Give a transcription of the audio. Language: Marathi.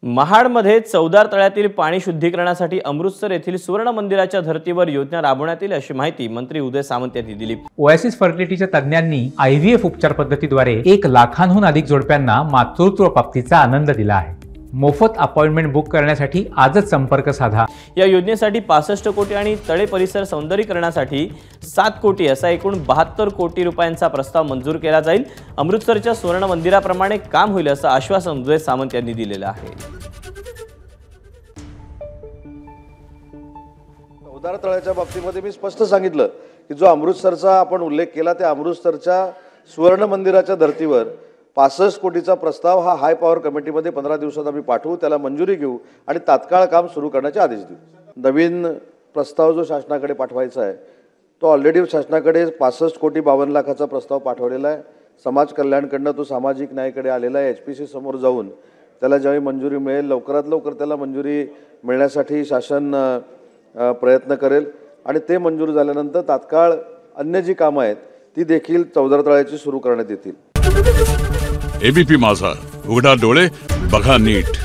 महाडमध्ये चौदार तळ्यातील पाणी शुद्धीकरणासाठी अमृतसर येथील सुवर्ण मंदिराच्या धर्तीवर योजना राबवण्यात येईल अशी माहिती मंत्री उदय सामंत यांनी दिली। ओएसिस फर्टिलिटीच्या तज्ञांनी IVF उपचार पद्धतीद्वारे 1 लाखांहून अधिक जोडप्यांना मातृत्व प्राप्तीचा आनंद दिला आहे। मोफत अपॉइंटमेंट बुक करण्यासाठी आजच संपर्क साधा। या योजनेसाठी 65 कोटी आणि तळे परिसर सौंदर्यीकरणासाठी 7 कोटी असा एकूण 72 कोटी रुपयांचा प्रस्ताव मंजूर केला जाईल। अमृतसरच्या सुवर्ण मंदिराप्रमाणे काम होईल असं आश्वासन उदय सामंत यांनी दिलेलं आहे। चौदार तळ्याच्या बाबतीमध्ये मी स्पष्ट सांगितलं की जो अमृतसरचा आपण उल्लेख केला त्या अमृतसरच्या सुवर्ण मंदिराच्या धर्तीवर 65 कोटीचा प्रस्ताव हा हाय पॉवर कमिटीमध्ये 15 दिवसात आम्ही पाठवू, त्याला मंजुरी घेऊ आणि तात्काळ काम सुरू करण्याचे आदेश देऊ। नवीन प्रस्ताव जो शासनाकडे पाठवायचा आहे तो ऑलरेडी शासनाकडे 65 कोटी 52 लाखाचा प्रस्ताव पाठवलेला आहे। समाज कल्याणकडनं तो सामाजिक न्यायाकडे आलेला आहे। HPC समोर जाऊन त्याला ज्यावेळी मंजुरी मिळेल लवकरात लवकर त्याला मंजुरी मिळण्यासाठी शासन प्रयत्न करेल आणि ते मंजूर झाल्यानंतर तात्काळ अन्य जी कामं आहेत ती देखील चौदार तळ्याची सुरू करण्यात येतील। ABP माझा, उघडा डोळे बघा नीट।